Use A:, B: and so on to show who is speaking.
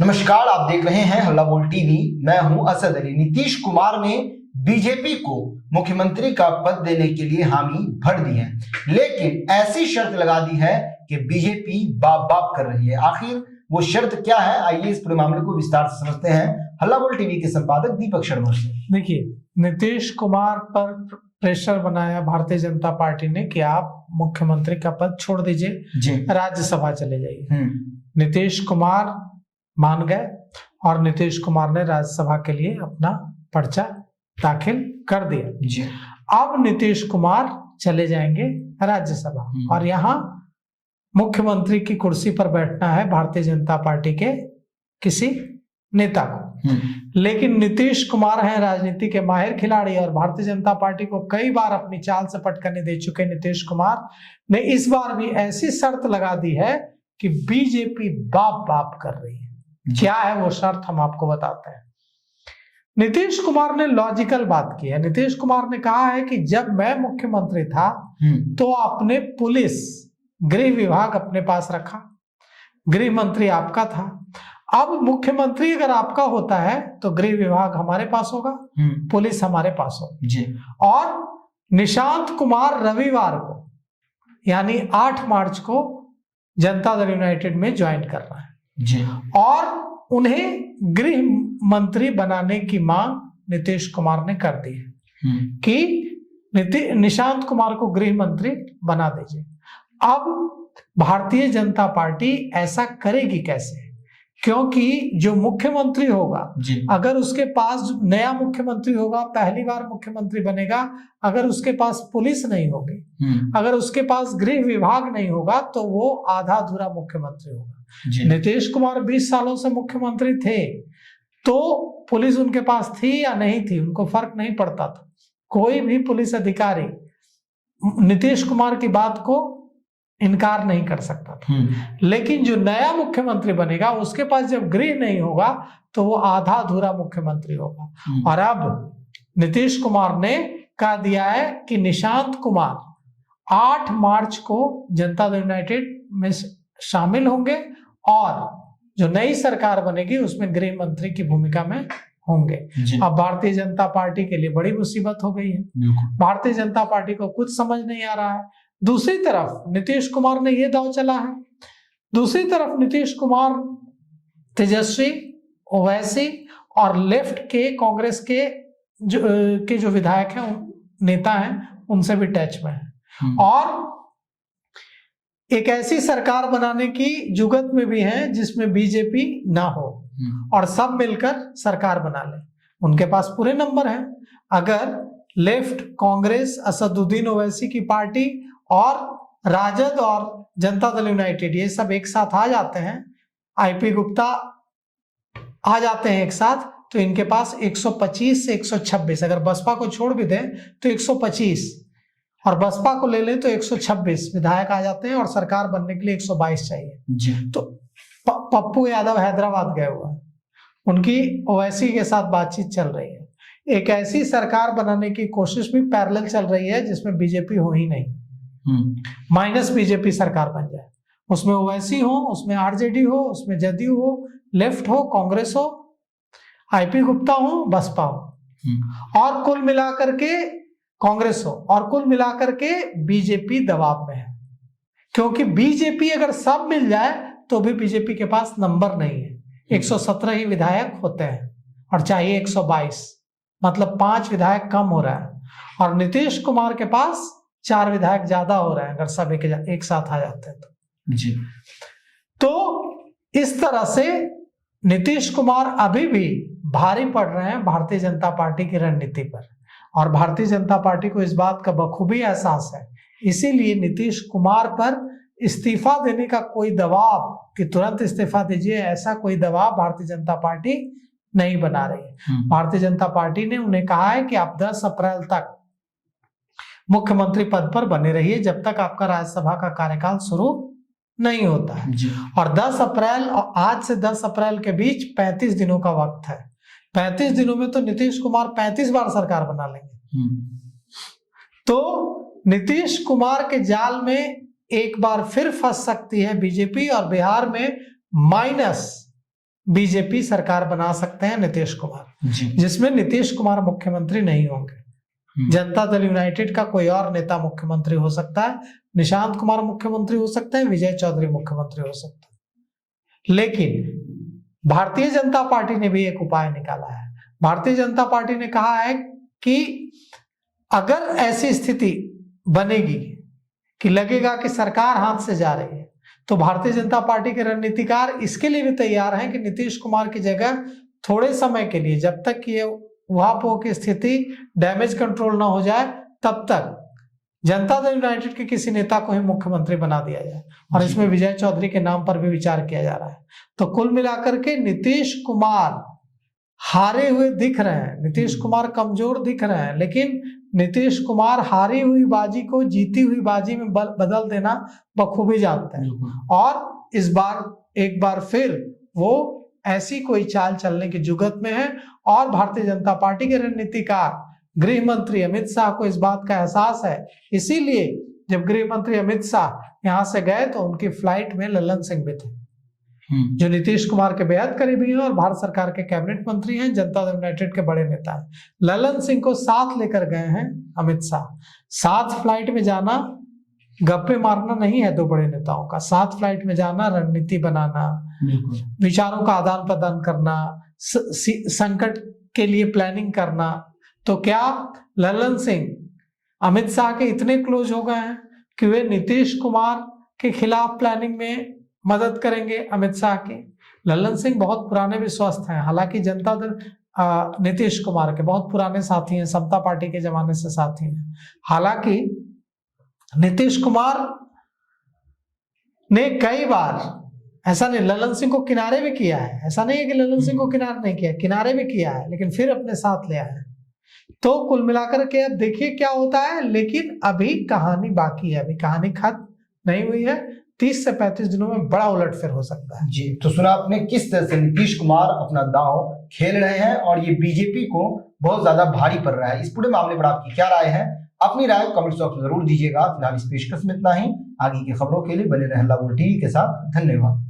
A: नमस्कार, आप देख रहे हैं हल्ला बोल टीवी। मैं हूं असद अली। नीतीश कुमार ने बीजेपी को मुख्यमंत्री का पद देने के लिए हामी भर दी है, लेकिन ऐसी शर्त लगा दी है कि बीजेपी बाप बाप कर रही है। आखिर वो शर्त क्या है, आइए इस पूरे मामले को विस्तार से समझते हैं हल्ला बोल टीवी के संपादक दीपक शर्मा से।
B: देखिए, नीतीश कुमार पर प्रेशर बनाया भारतीय जनता पार्टी ने कि आप मुख्यमंत्री का पद छोड़ दीजिए, राज्यसभा चले जाइए। नीतीश कुमार मान गए और नीतीश कुमार ने राज्यसभा के लिए अपना पर्चा दाखिल कर दिया। अब नीतीश कुमार चले जाएंगे राज्यसभा और यहाँ मुख्यमंत्री की कुर्सी पर बैठना है भारतीय जनता पार्टी के किसी नेता को। लेकिन नीतीश कुमार हैं राजनीति के माहिर खिलाड़ी और भारतीय जनता पार्टी को कई बार अपनी चाल से पटकने दे चुके नीतीश कुमार ने इस बार भी ऐसी शर्त लगा दी है कि बीजेपी बाप बाप कर रही है। क्या है वो शर्त, हम आपको बताते हैं। नीतीश कुमार ने लॉजिकल बात की है। नीतीश कुमार ने कहा है कि जब मैं मुख्यमंत्री था तो आपने पुलिस, गृह विभाग अपने पास रखा, गृह मंत्री आपका था। अब मुख्यमंत्री अगर आपका होता है तो गृह विभाग हमारे पास होगा, पुलिस हमारे पास होगी। और निशांत कुमार रविवार को यानी 8 मार्च को जनता दल यूनाइटेड में ज्वाइन कर रहा है और उन्हें गृह मंत्री बनाने की मांग नीतीश कुमार ने कर दी है कि निशांत कुमार को गृह मंत्री बना दीजिए। अब भारतीय जनता पार्टी ऐसा करेगी कैसे? क्योंकि जो मुख्यमंत्री होगा, अगर उसके पास नया मुख्यमंत्री होगा, पहली बार मुख्यमंत्री बनेगा, अगर उसके पास पुलिस नहीं होगी, अगर उसके पास गृह विभाग नहीं होगा तो वो आधा अधूरा मुख्यमंत्री होगा। नीतीश कुमार 20 सालों से मुख्यमंत्री थे तो पुलिस उनके पास थी या नहीं थी उनको फर्क नहीं पड़ता था। कोई भी पुलिस अधिकारी नीतीश कुमार की बात को इनकार नहीं कर सकता था। लेकिन जो नया मुख्यमंत्री बनेगा उसके पास जब गृह नहीं होगा तो वो आधा अधूरा मुख्यमंत्री होगा। और अब नीतीश कुमार ने कह दिया है कि निशांत कुमार 8 मार्च को जनता दल यूनाइटेड में शामिल होंगे और जो नई सरकार बनेगी उसमें गृह मंत्री की भूमिका में होंगे। अब भारतीय जनता पार्टी के लिए बड़ी मुसीबत हो गई है। भारतीय जनता पार्टी को कुछ समझ नहीं आ रहा है। दूसरी तरफ नीतीश कुमार ने यह दांव चला है, दूसरी तरफ नीतीश कुमार तेजस्वी, ओवैसी और लेफ्ट के कांग्रेस के जो विधायक हैं, नेता हैं, उनसे भी टच में है और एक ऐसी सरकार बनाने की जुगत में भी है जिसमें बीजेपी ना हो और सब मिलकर सरकार बना ले। उनके पास पूरे नंबर हैं। अगर लेफ्ट, कांग्रेस, असदुद्दीन ओवैसी की पार्टी और राजद और जनता दल यूनाइटेड ये सब एक साथ आ जाते हैं, आईपी गुप्ता आ जाते हैं एक साथ, तो इनके पास 125 से 126, अगर बसपा को छोड़ भी दें तो 125 और बसपा को ले लें तो 126 विधायक आ जाते हैं और सरकार बनने के लिए 122 चाहिए। तो पप्पू यादव हैदराबाद गए हुए हैं, उनकी ओवैसी के साथ बातचीत चल रही है। एक ऐसी सरकार बनाने की कोशिश भी पैरेलल चल रही है जिसमें बीजेपी हो ही नहीं, माइनस बीजेपी सरकार बन जाए। उसमें ओवैसी हो, उसमें आरजेडी हो, उसमें जदयू हो, लेफ्ट हो, कांग्रेस हो, आईपी गुप्ता हो, बसपा हो और कुल मिलाकर के कांग्रेस हो और कुल मिलाकर के बीजेपी दबाव में है। क्योंकि बीजेपी अगर सब मिल जाए तो भी बीजेपी के पास नंबर नहीं है। 117 ही विधायक होते हैं और चाहिए 122, मतलब 5 विधायक कम हो रहा है और नीतीश कुमार के पास 4 विधायक ज्यादा हो रहे हैं अगर सब एक साथ आ जाते हैं तो इस तरह से नीतीश कुमार अभी भी भारी पड़ रहे हैं भारतीय जनता पार्टी की रणनीति पर और भारतीय जनता पार्टी को इस बात का बखूबी एहसास है। इसीलिए नीतीश कुमार पर इस्तीफा देने का कोई दबाव कि तुरंत इस्तीफा दीजिए, ऐसा कोई दबाव भारतीय जनता पार्टी नहीं बना रही है। भारतीय जनता पार्टी ने उन्हें कहा है कि आप 10 अप्रैल तक मुख्यमंत्री पद पर बने रहिए जब तक आपका राज्यसभा का कार्यकाल शुरू नहीं होता है। और 10 अप्रैल और आज से 10 अप्रैल के बीच 35 दिनों का वक्त है। 35 दिनों में तो नीतीश कुमार 35 बार सरकार बना लेंगे। तो नीतीश कुमार के जाल में एक बार फिर फंस सकती है बीजेपी और बिहार में माइनस बीजेपी सरकार बना सकते हैं नीतीश कुमार,
A: जी।
B: जिसमें नीतीश कुमार मुख्यमंत्री नहीं होंगे। जनता दल यूनाइटेड का कोई और नेता मुख्यमंत्री हो सकता है, निशांत कुमार मुख्यमंत्री हो सकते हैं, विजय चौधरी मुख्यमंत्री हो सकता है। लेकिन भारतीय जनता पार्टी ने भी एक उपाय निकाला है। भारतीय जनता पार्टी ने कहा है कि अगर ऐसी स्थिति बनेगी कि लगेगा कि सरकार हाथ से जा रही है, तो भारतीय जनता पार्टी के रणनीतिकार इसके लिए भी तैयार हैं कि नीतीश कुमार की जगह थोड़े समय के लिए, जब तक ये उहापोह की स्थिति डैमेज कंट्रोल ना हो जाए, तब तक जनता दल यूनाइटेड के किसी नेता को ही मुख्यमंत्री बना दिया जाए। और इसमें विजय चौधरी के नाम पर भी विचार किया जा रहा है। तो कुल मिलाकर के नीतीश कुमार हारे हुए दिख रहे हैं, नीतीश कुमार कमजोर दिख रहे हैं, लेकिन नीतीश कुमार हारी हुई बाजी को जीती हुई बाजी में बदल देना बखूबी जानते हैं। और इस बार एक बार फिर वो ऐसी कोई चाल चलने की जुगत में है। और भारतीय जनता पार्टी के रणनीतिकार गृह मंत्री अमित शाह को इस बात का एहसास है, इसीलिए जब गृह मंत्री अमित शाह यहाँ से गए तो उनकी फ्लाइट में ललन सिंह भी थे, जो नीतीश कुमार के बेहद करीबी हैं और भारत सरकार के कैबिनेट मंत्री हैं, जनता दल यूनाइटेड के बड़े नेता हैं। ललन सिंह को साथ लेकर गए हैं अमित शाह। साथ फ्लाइट में जाना गप्पे मारना नहीं है दो बड़े नेताओं का, साथ फ्लाइट में जाना रणनीति बनाना, विचारों का आदान प्रदान करना, संकट के लिए प्लानिंग करना। तो क्या ललन सिंह अमित शाह के इतने क्लोज हो गए हैं कि वे नीतीश कुमार के खिलाफ प्लानिंग में मदद करेंगे अमित शाह की? ललन सिंह बहुत पुराने विश्वस्त हैं, हालांकि जनता दल नीतीश कुमार के बहुत पुराने साथी हैं, समता पार्टी के जमाने से साथी हैं। हालांकि नीतीश कुमार ने कई बार, ऐसा नहीं, ललन सिंह को किनारे भी किया है, ऐसा नहीं है कि ललन सिंह को किनारे नहीं किया, किनारे भी किया है, लेकिन फिर अपने साथ ले आया है। तो कुल मिलाकर के अब देखिए क्या होता है। लेकिन अभी कहानी बाकी है, अभी कहानी खत्म नहीं हुई है। 30 से 35 दिनों में बड़ा उलटफेर हो सकता है।
A: जी, तो सुना आपने किस तरह से नीतीश कुमार अपना दांव खेल रहे हैं और ये बीजेपी को बहुत ज्यादा भारी पड़ रहा है। इस पूरे मामले पर आपकी क्या राय है? अपनी राय कमेंट्स बॉक्स में जरूर दीजिएगा। फिलहाल इस पेशकश में इतना ही। आगे की खबरों के लिए बने रहें हल्ला बोल टीवी के साथ। धन्यवाद।